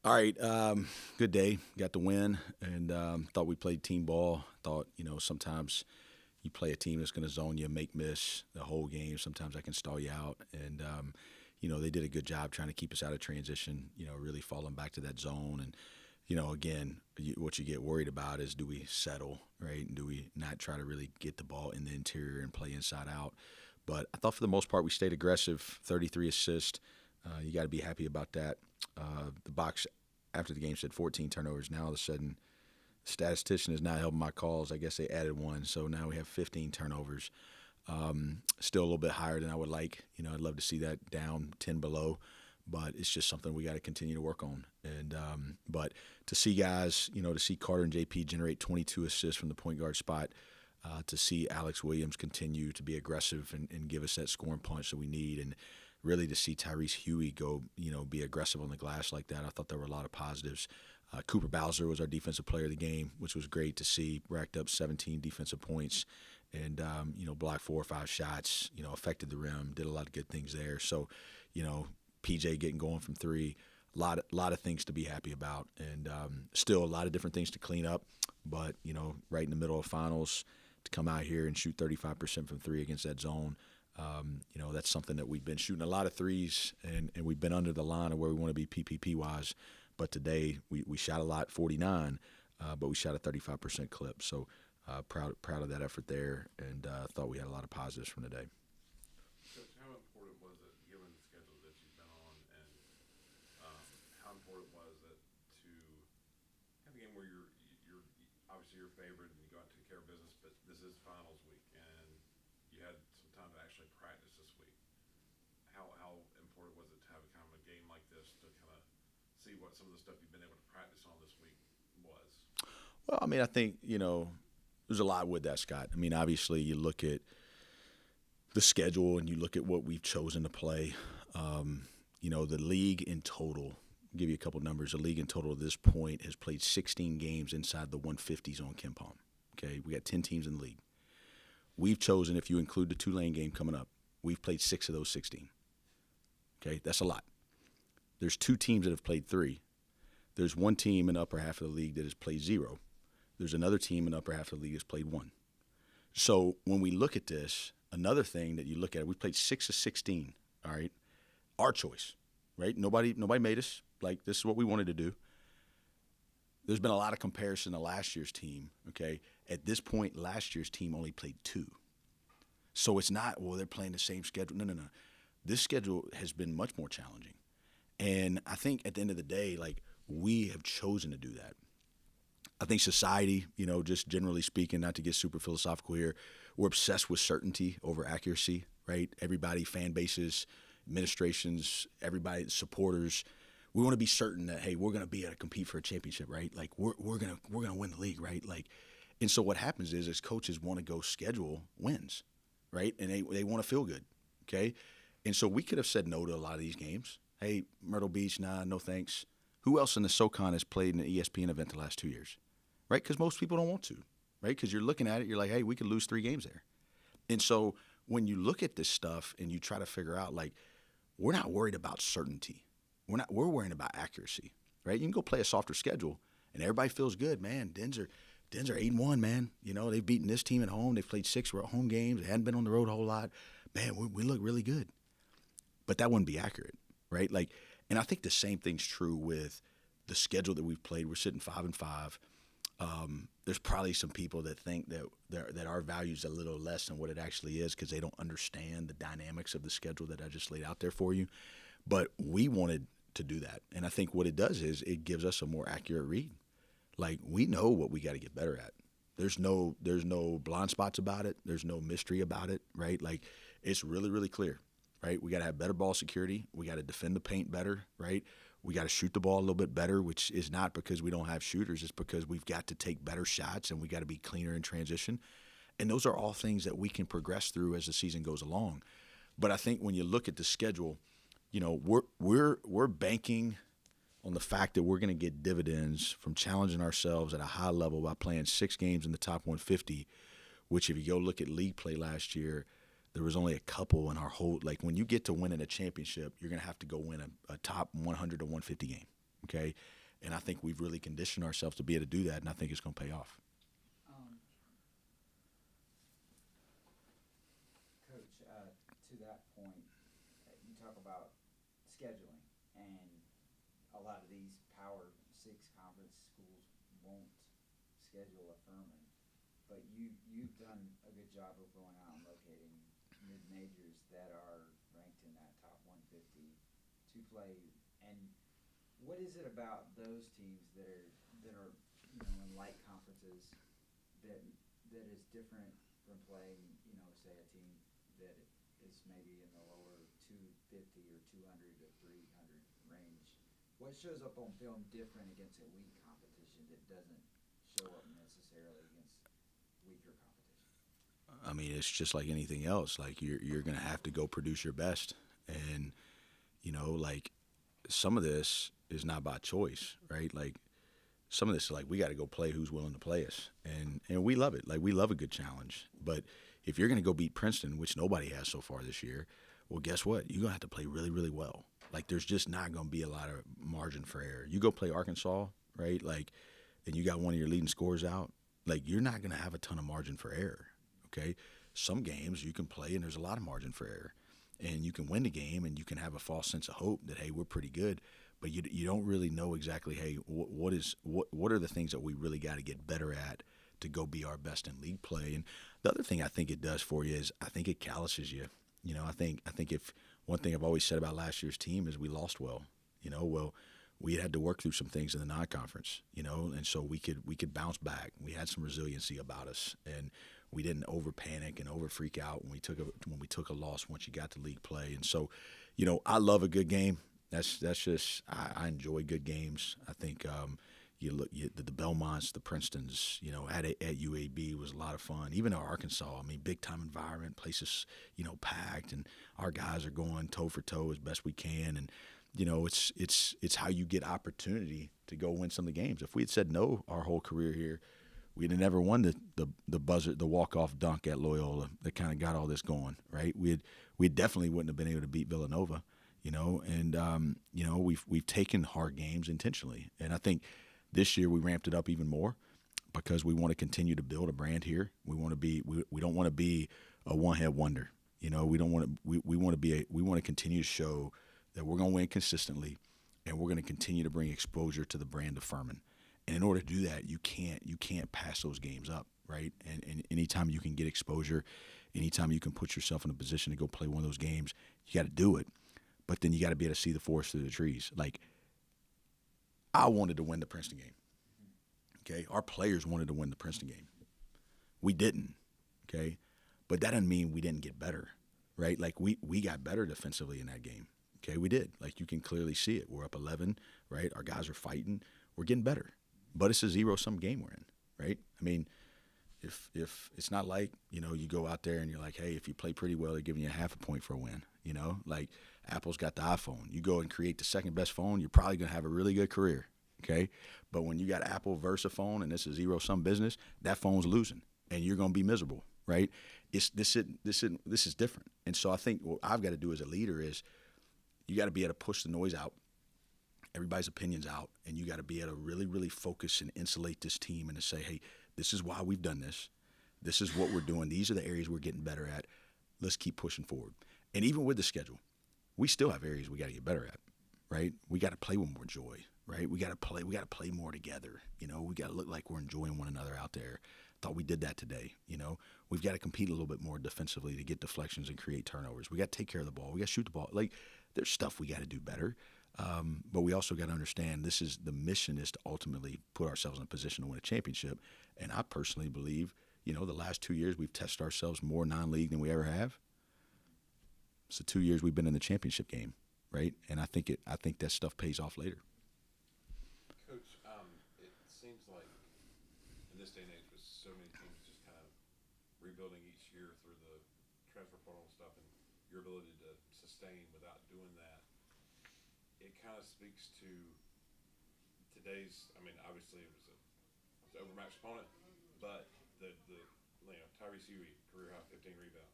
All right, good day. Got the win, and thought we played team ball. Thought sometimes you play a team that's going to zone you, make miss the whole game. Sometimes I can stall you out, and they did a good job trying to keep us out of transition. Really falling back to that zone, and again, what you get worried about is, do we settle, right? And do we not try to really get the ball in the interior and play inside out? But I thought for the most part we stayed aggressive. 33 assists. You got to be happy about that. The box after the game said 14 turnovers. Now all of a sudden, the statistician is not helping my calls. I guess they added one, so now we have 15 turnovers. Still a little bit higher than I would like. I'd love to see that down 10 below, but it's just something we got to continue to work on. And but to see guys, to see Carter and JP generate 22 assists from the point guard spot, to see Alex Williams continue to be aggressive and give us that scoring punch that we need, and really to see Tyrese Huey go, be aggressive on the glass like that. I thought there were a lot of positives. Cooper Bowser was our defensive player of the game, which was great to see. Racked up 17 defensive points and, blocked 4 or 5 shots, affected the rim, did a lot of good things there. So, PJ getting going from 3, a lot of things to be happy about, and still a lot of different things to clean up. But, right in the middle of finals, to come out here and shoot 35% from 3 against that zone, that's something that we've been shooting a lot of threes, and we've been under the line of where we want to be PPP-wise. But today we shot a lot, 49, but we shot a 35% clip. So proud of that effort there, and thought we had a lot of positives from today. Coach, how important was it, given the schedule that you've been on, and how important was it to have a game where you're obviously your favorite and you go out and take care of business, but this is finals week and you had some time to actually practice this week. How important was it to have a kind of a game like this to kind of see what some of the stuff you've been able to practice on this week was? Well, I think, there's a lot with that, Scott. Obviously you look at the schedule and you look at what we've chosen to play. The league in total, I'll give you a couple numbers. The league in total at this point has played 16 games inside the 150s on KenPom. Okay, we got 10 teams in the league. We've chosen, if you include the Tulane game coming up, we've played 6 of those 16. Okay, that's a lot. There's 2 teams that have played 3. There's 1 team in the upper half of the league that has played 0. There's another team in the upper half of the league that's played 1. So when we look at this, another thing that you look at, we played 6 of 16, all right? Our choice, right? Nobody made us. Like, this is what we wanted to do. There's been a lot of comparison to last year's team, okay? At this point, last year's team only played 2. So it's not, well, they're playing the same schedule. No. This schedule has been much more challenging. And I think at the end of the day, like, we have chosen to do that. I think society, just generally speaking, not to get super philosophical here, we're obsessed with certainty over accuracy, right? Everybody, fan bases, administrations, everybody, supporters, we want to be certain that, hey, we're going to be able to compete for a championship, right? Like, we're going to win the league, right? Like, and so what happens is coaches want to go schedule wins, right? And they want to feel good, okay? And so we could have said no to a lot of these games. Hey, Myrtle Beach, nah, no thanks. Who else in the SoCon has played in an ESPN event the last 2 years? Right? Because most people don't want to, right? Because you're looking at it, you're like, hey, we could lose 3 games there. And so when you look at this stuff and you try to figure out, like, we're not worried about certainty. We're worrying about accuracy, right? You can go play a softer schedule and everybody feels good, man. Dens are 8-1, man. They've beaten this team at home. They've played 6 home games. They hadn't been on the road a whole lot. Man, we look really good. But that wouldn't be accurate, right? Like, and I think the same thing's true with the schedule that we've played. We're sitting 5-5. There's probably some people that think that our value is a little less than what it actually is because they don't understand the dynamics of the schedule that I just laid out there for you. But we wanted to do that. And I think what it does is it gives us a more accurate read. Like, we know what we got to get better at. There's no blind spots about it. There's no mystery about it, right? Like, it's really, really clear, right? We got to have better ball security. We got to defend the paint better, right? We got to shoot the ball a little bit better, which is not because we don't have shooters. It's because we've got to take better shots and we got to be cleaner in transition. And those are all things that we can progress through as the season goes along. But I think when you look at the schedule, we're banking on the fact that we're going to get dividends from challenging ourselves at a high level by playing 6 games in the top 150, which if you go look at league play last year, there was only a couple in our whole – like when you get to winning a championship, you're going to have to go win a top 100 to 150 game, okay? And I think we've really conditioned ourselves to be able to do that, and I think it's going to pay off. Um, Coach, to that point, you talk about scheduling, and a lot of these Power 6 conference schools won't schedule a Furman, but you've done a good job of going out and locating mid-majors that are ranked in that top 150 to play. And what is it about those teams that are in light conferences that is different from playing say a team that is maybe in the lower 250 or 200 to 300 range? What shows up on film different against elite competition that doesn't show up necessarily against weaker competition? I mean, it's just like anything else. Like you're going to have to go produce your best, and like some of this is not by choice, right? Like some of this is like we got to go play who's willing to play us, and we love it. Like we love a good challenge. But if you're going to go beat Princeton, which nobody has so far this year, well, guess what? You're going to have to play really, really well. Like there's just not going to be a lot of margin for error. You go play Arkansas, right? Like, and you got one of your leading scorers out. Like you're not going to have a ton of margin for error. Okay, some games you can play and there's a lot of margin for error, and you can win the game and you can have a false sense of hope that hey, we're pretty good, but you don't really know exactly hey what are the things that we really got to get better at to go be our best in league play. And the other thing I think it does for you is I think it calluses you. I think if one thing I've always said about last year's team is we lost well. Well, we had to work through some things in the non-conference, and so we could bounce back. We had some resiliency about us, and we didn't over panic and over freak out when we took a loss once you got to league play. And so, I love a good game. That's just I enjoy good games. I think the Belmonts, the Princetons, at UAB was a lot of fun. Even at Arkansas, I mean, big time environment, places packed, and our guys are going toe for toe as best we can. And it's how you get opportunity to go win some of the games. If we had said no our whole career here, we'd have never won the buzzer, the walk-off dunk at Loyola that kind of got all this going, right? We definitely wouldn't have been able to beat Villanova, and we've taken hard games intentionally, and I think this year we ramped it up even more because we want to continue to build a brand here. We want to be we don't want to be a one-hit wonder, We don't want to we want to continue to show that we're going to win consistently, and we're going to continue to bring exposure to the brand of Furman. And in order to do that, you can't pass those games up, right? And anytime you can get exposure, anytime you can put yourself in a position to go play one of those games, you got to do it. But then you got to be able to see the forest through the trees. Like, I wanted to win the Princeton game, okay? Our players wanted to win the Princeton game. We didn't, okay? But that doesn't mean we didn't get better, right? Like, we got better defensively in that game, okay? We did. Like, you can clearly see it. We're up 11, right? Our guys are fighting. We're getting better. But it's a zero-sum game we're in, right? I mean, if it's not like, you go out there and you're like, hey, if you play pretty well, they're giving you half a point for a win, Like Apple's got the iPhone. You go and create the second-best phone, you're probably going to have a really good career, okay? But when you got Apple versus a phone and this is zero-sum business, that phone's losing, and you're going to be miserable, right? This is different. And so I think what I've got to do as a leader is you got to be able to push the noise out, everybody's opinions out, and you got to be able to really, really focus and insulate this team and to say, hey, this is why we've done this. This is what we're doing. These are the areas we're getting better at. Let's keep pushing forward. And even with the schedule, we still have areas we got to get better at, right? We got to play with more joy, right? We got to play more together. We got to look like we're enjoying one another out there. Thought we did that today. We've got to compete a little bit more defensively to get deflections and create turnovers. We got to take care of the ball. We got to shoot the ball. Like, there's stuff we got to do better. But we also got to understand the mission is to ultimately put ourselves in a position to win a championship. And I personally believe, the last 2 years we've tested ourselves more non-league than we ever have. It's the 2 years we've been in the championship game, right? And I think that stuff pays off later. Coach, it seems like in this day and age with so many teams just kind of rebuilding each year through the transfer portal and stuff, and your ability to sustain without doing that, it kind of speaks to today's. I mean, obviously it was an overmatched opponent, but the Tyrese Huey career high 15 rebounds.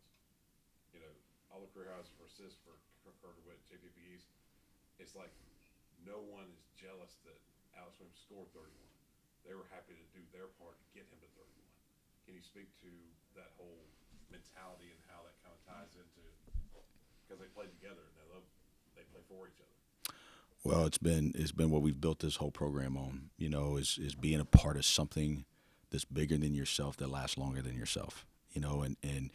All the career highs for assists for Carter Witt, JPPs. It's like no one is jealous that Alex Williams scored 31. They were happy to do their part to get him to 31. Can you speak to that whole mentality and how that kind of ties into, because they play together and they play for each other? Well, it's been what we've built this whole program on. Is being a part of something that's bigger than yourself, that lasts longer than yourself. And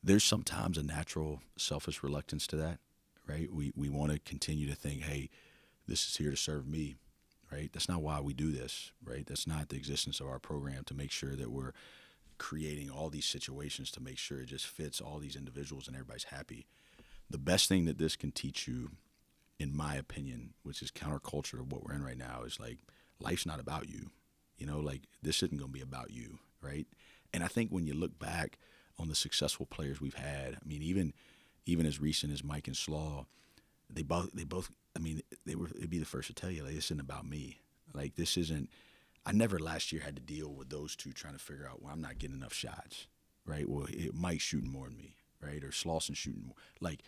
there's sometimes a natural selfish reluctance to that, right? We want to continue to think, hey, this is here to serve me, right? That's not why we do this, right? That's not the existence of our program, to make sure that we're creating all these situations to make sure it just fits all these individuals and everybody's happy. The best thing that this can teach you, in my opinion, which is counterculture to what we're in right now, is like, life's not about you. Like, this isn't going to be about you, right? And I think when you look back on the successful players we've had, I mean, even as recent as Mike and Slaw, they both. I mean, they'd be the first to tell you, like, this isn't about me. Like, this isn't. I never last year had to deal with those two trying to figure out, well, I'm not getting enough shots, right? Well, Mike's shooting more than me, right? Or Slauson shooting more. Like,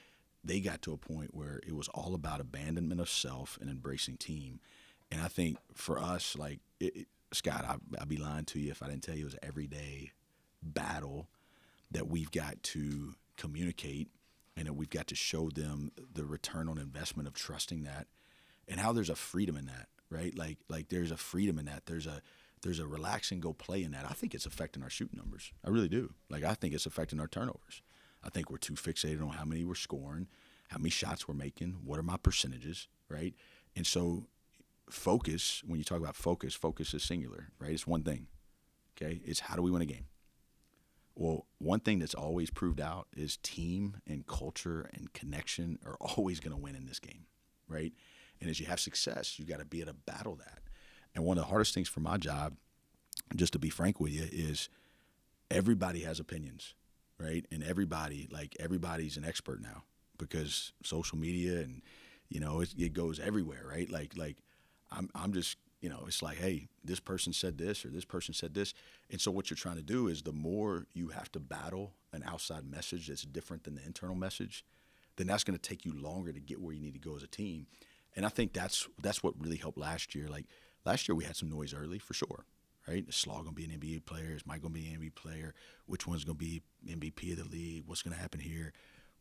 they got to a point where it was all about abandonment of self and embracing team. And I think for us, like, Scott, I'd be lying to you if I didn't tell you it was an everyday battle that we've got to communicate, and that we've got to show them the return on investment of trusting that, and how there's a freedom in that, right? Like there's a freedom in that. There's a relax and go play in that. I think it's affecting our shooting numbers. I really do. Like, I think it's affecting our turnovers. I think we're too fixated on how many we're scoring, how many shots we're making, what are my percentages, right? And so focus, when you talk about focus is singular, right? It's one thing, okay? It's how do we win a game? Well, one thing that's always proved out is team and culture and connection are always going to win in this game, right? And as you have success, you got to be able to battle that. And one of the hardest things for my job, just to be frank with you, is everybody has opinions, right? And everybody's an expert now, because social media and, it goes everywhere, right? Like I'm just, it's like, hey, this person said this or this person said this. And so what you're trying to do is, the more you have to battle an outside message that's different than the internal message, then that's going to take you longer to get where you need to go as a team. And I think that's what really helped last year. Like, last year we had some noise early, for sure, right? Is Slaw going to be an NBA player? Is Mike going to be an NBA player? Which one's going to be MVP of the league? What's going to happen here?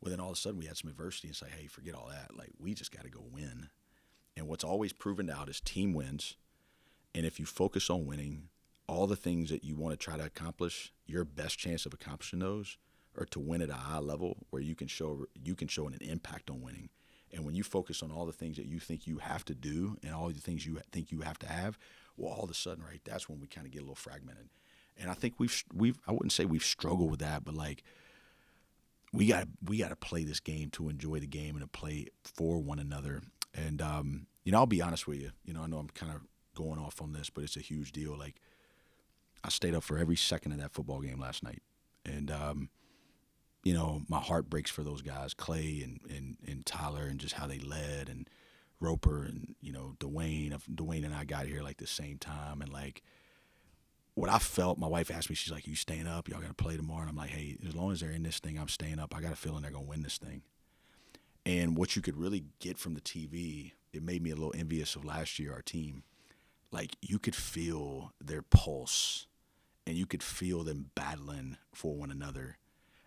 Well, then all of a sudden we had some adversity and say, hey, forget all that. Like, we just got to go win. And what's always proven out is team wins. And if you focus on winning, all the things that you want to try to accomplish, your best chance of accomplishing those are to win at a high level where you can show an impact on winning. And when you focus on all the things that you think you have to do and all the things you think you have to have, well, all of a sudden, right, that's when we kind of get a little fragmented. And I think we've I wouldn't say we've struggled with that, but like, we got to play this game to enjoy the game and to play for one another. And I'll be honest with you. I know I'm kind of going off on this, but it's a huge deal. Like, I stayed up for every second of that football game last night, and my heart breaks for those guys, Clay and Tyler, and just how they led, and Roper and Dwayne. Dwayne and I got here like the same time, and like, what I felt, my wife asked me, she's like, you staying up? Y'all got to play tomorrow? And I'm like, hey, as long as they're in this thing, I'm staying up. I got a feeling they're going to win this thing. And what you could really get from the TV, it made me a little envious of last year, our team. Like, you could feel their pulse, and you could feel them battling for one another,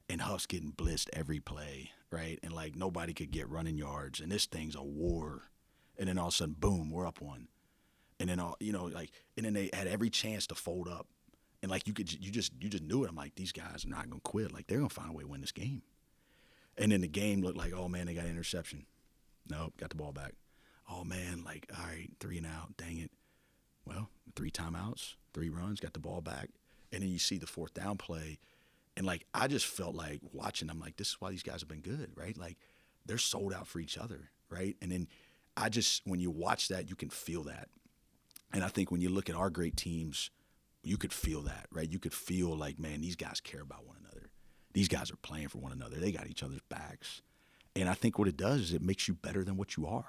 and us getting blitzed every play, right? And like, nobody could get running yards, and this thing's a war. And then all of a sudden, boom, we're up one. And then and then they had every chance to fold up, and like, you just knew it. I'm like, these guys are not gonna quit. Like, they're gonna find a way to win this game. And then the game looked like, oh man, they got an interception. Nope, got the ball back. Oh man, like, all right, 3 and out. Dang it. Well, 3 timeouts, 3 runs, got the ball back. And then you see the 4th down play. And like, I just felt like watching, I'm like, this is why these guys have been good, right? Like, they're sold out for each other, right? And then when you watch that, you can feel that. And I think when you look at our great teams, you could feel that, right? You could feel like, man, these guys care about one another. These guys are playing for one another. They got each other's backs. And I think what it does is it makes you better than what you are.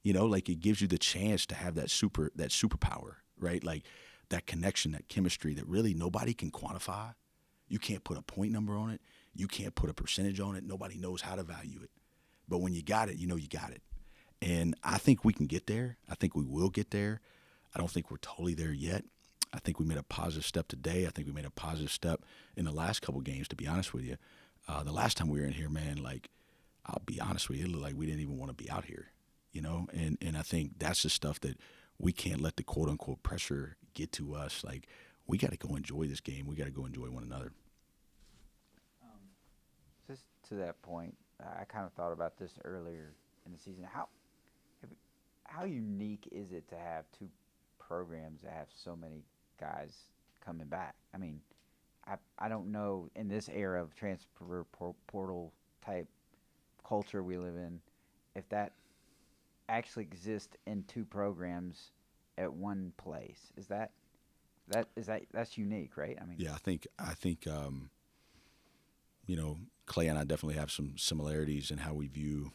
Like, it gives you the chance to have that superpower, right? Like, that connection, that chemistry that really nobody can quantify. You can't put a point number on it. You can't put a percentage on it. Nobody knows how to value it. But when you got it, you got it. And I think we can get there. I think we will get there. I don't think we're totally there yet. I think we made a positive step today. I think we made a positive step in the last couple games, to be honest with you. The last time we were in here, man, like, I'll be honest with you, it looked like we didn't even want to be out here, you know? And I think that's the stuff that we can't let the quote-unquote pressure get to us. Like, we got to go enjoy this game. We got to go enjoy one another. Just to that point, I kind of thought about this earlier in the season. How unique is it to have two programs that have so many guys coming back? I mean, I don't know, in this era of transfer portal type culture we live in, if that actually exists in two programs at one place. That's unique, right? I mean, Yeah, I think you know, Clay and I definitely have some similarities in how we view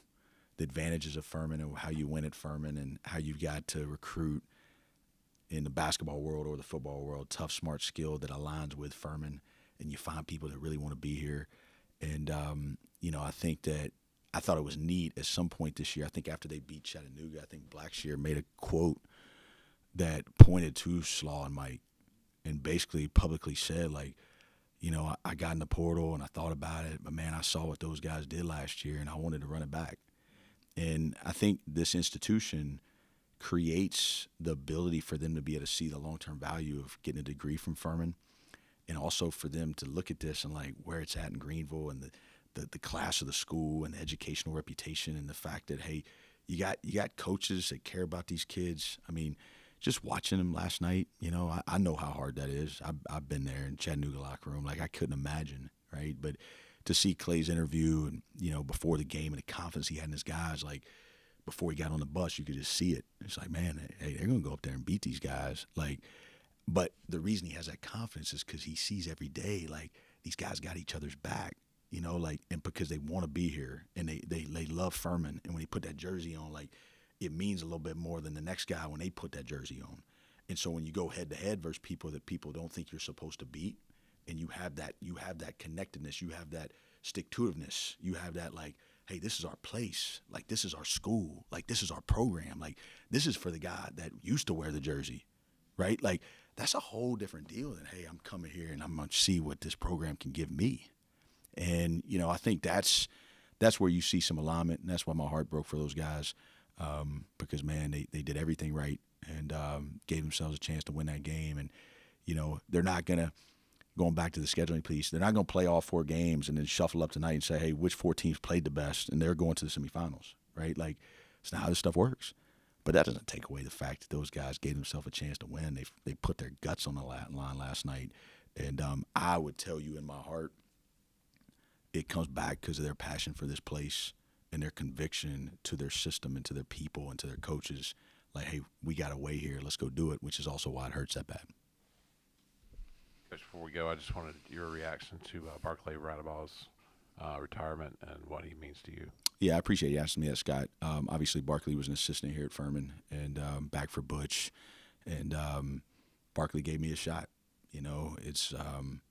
the advantages of Furman and how you win at Furman and how you've got to recruit in the basketball world or the football world, tough, smart, skilled that aligns with Furman, and you find people that really want to be here. And, you know, I think that I thought it was neat at some point this year. I think after they beat Chattanooga, I think Blackshear made a quote that pointed to Slaw and Mike and basically publicly said, like, you know, I got in the portal and I thought about it, but, man, I saw what those guys did last year and I wanted to run it back. And I think this institution creates the ability for them to be able to see the long-term value of getting a degree from Furman, and also for them to look at this and, like, where it's at in Greenville and the class of the school and the educational reputation and the fact that, hey, you got coaches that care about these kids. I mean, just watching them last night, you know, I know how hard that is. I've been there in Chattanooga locker room. Like, I couldn't imagine, right? But to see Clay's interview and, you know, before the game and the confidence he had in his guys, like, before he got on the bus, you could just see it. It's like, man, hey, they're going to go up there and beat these guys. Like, but the reason he has that confidence is because he sees every day, like, these guys got each other's back, you know, like, and because they want to be here and they love Furman. And when he put that jersey on, like, it means a little bit more than the next guy when they put that jersey on. And so when you go head to head versus people that people don't think you're supposed to beat, and you have that connectedness, you have that stick-to-itiveness, you have that, like, hey, this is our place, like, this is our school, like, this is our program, like, this is for the guy that used to wear the jersey, right? Like, that's a whole different deal than, hey, I'm coming here and I'm going to see what this program can give me. And, you know, I think that's where you see some alignment, and that's why my heart broke for those guys. Because, man, they did everything right and gave themselves a chance to win that game. And, you know, they're not going to, going back to the scheduling piece, they're not going to play all 4 games and then shuffle up tonight and say, hey, which 4 teams played the best, and they're going to the semifinals, right? Like, it's not how this stuff works. But that doesn't take away the fact that those guys gave themselves a chance to win. They put their guts on the line last night. And I would tell you in my heart, it comes back because of their passion for this place and their conviction to their system and to their people and to their coaches. Like, hey, we got a way here. Let's go do it, which is also why it hurts that bad. Coach, before we go, I just wanted your reaction to Barkley Rabb's retirement and what he means to you. Yeah, I appreciate you asking me that, Scott. Obviously, Barkley was an assistant here at Furman and back for Butch. And Barkley gave me a shot. You know, it's one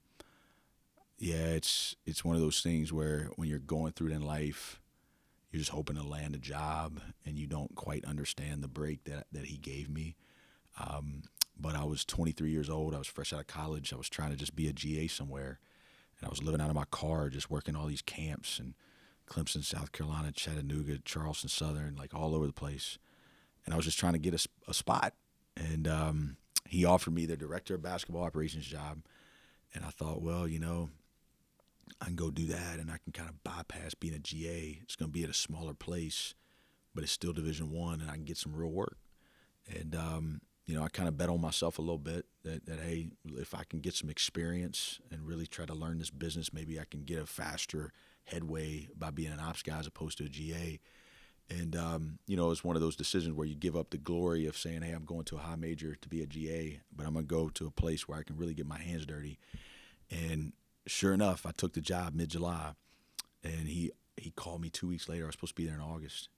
of those things where when you're going through it in life, you're just hoping to land a job and you don't quite understand the break that he gave me. But I was 23 years old. I was fresh out of college. I was trying to just be a GA somewhere. And I was living out of my car, just working all these camps in Clemson, South Carolina, Chattanooga, Charleston Southern, like all over the place. And I was just trying to get a spot. And he offered me the director of basketball operations job. And I thought, well, you know, I can go do that and I can kind of bypass being a GA. It's going to be at a smaller place, but it's still Division I, and I can get some real work. And, you know, I kind of bet on myself a little bit that, hey, if I can get some experience and really try to learn this business, maybe I can get a faster headway by being an ops guy as opposed to a GA. And, you know, it's one of those decisions where you give up the glory of saying, hey, I'm going to a high major to be a GA, but I'm going to go to a place where I can really get my hands dirty. And sure enough, I took the job mid-July, and he called me 2 weeks later. I was supposed to be there in August.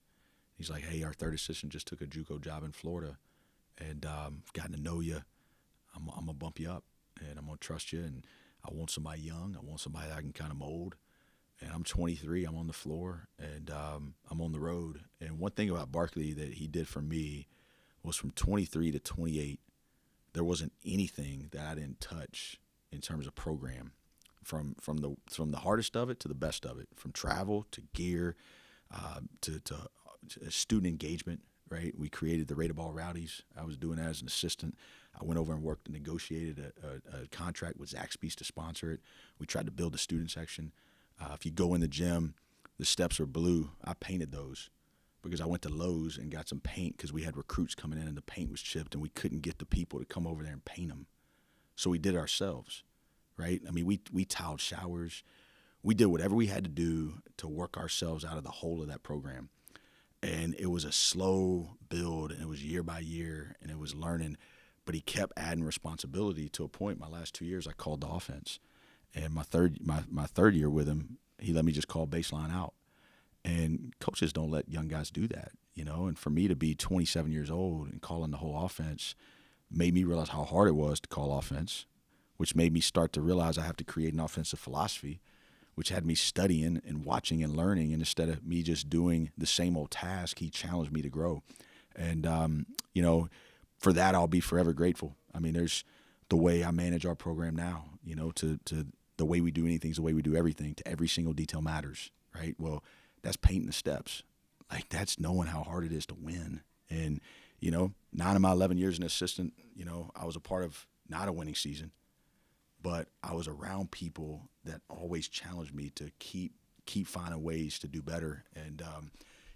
He's like, hey, our third assistant just took a JUCO job in Florida, and gotten to know you. I'm going to bump you up, and I'm going to trust you, and I want somebody young. I want somebody that I can kind of mold. and I'm 23. I'm on the floor, and I'm on the road. And one thing about Barkley that he did for me was from 23 to 28, there wasn't anything that I didn't touch in terms of program, from the hardest of it to the best of it, from travel to gear, to student engagement. Right, we created the Rate Ball Rowdies. I was doing that as an assistant. I went over and worked and negotiated a contract with Zaxby's to sponsor it. We tried to build a student section. If you go in the gym, the steps are blue. I painted those because I went to Lowe's and got some paint because we had recruits coming in and the paint was chipped and we couldn't get the people to come over there and paint them. So we did it ourselves, right? I mean, we tiled showers. We did whatever we had to do to work ourselves out of the hole of that program. And it was a slow build, and it was year by year, and it was learning. But he kept adding responsibility to a point. My last 2 years, I called the offense. And my third year with him, he let me just call baseline out. And coaches don't let young guys do that, you know. And for me to be 27 years old and calling the whole offense made me realize how hard it was to call offense, which made me start to realize I have to create an offensive philosophy, which had me studying and watching and learning. And instead of me just doing the same old task, he challenged me to grow. And, you know, for that, I'll be forever grateful. I mean, there's the way I manage our program now, you know, to the way we do anything is the way we do everything. To every single detail matters, right? Well, that's painting the steps. Like, that's knowing how hard it is to win. And, you know, 9 of my 11 years as an assistant, you know, I was a part of not a winning season, but I was around people that always challenged me to keep finding ways to do better. And,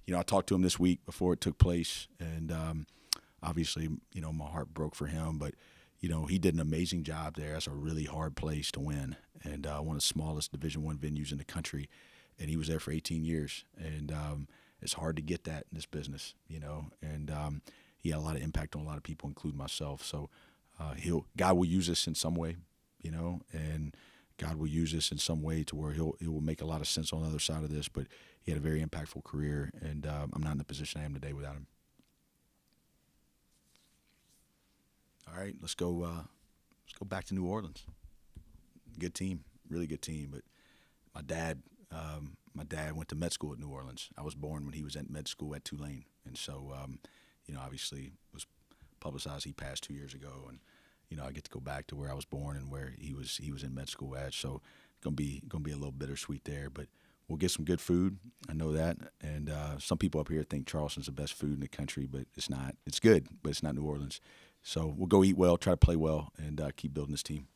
you know, I talked to him this week before it took place, and obviously, you know, my heart broke for him. But, you know, he did an amazing job there. That's a really hard place to win, and one of the smallest Division I venues in the country. And he was there for 18 years, and it's hard to get that in this business, you know. And he had a lot of impact on a lot of people, including myself. So God will use us in some way, you know, and God will use this in some way to where it will make a lot of sense on the other side of this. But he had a very impactful career, and I'm not in the position I am today without him. All right, let's go back to New Orleans. Good team, really good team. But my dad went to med school at New Orleans. I was born when he was at med school at Tulane, and so you know, obviously it was publicized he passed 2 years ago, and you know, I get to go back to where I was born and where he was in med school at. So gonna be a little bittersweet there, but we'll get some good food. I know that. And some people up here think Charleston's the best food in the country, but it's not. It's good, but it's not New Orleans. So we'll go eat well, try to play well, and keep building this team.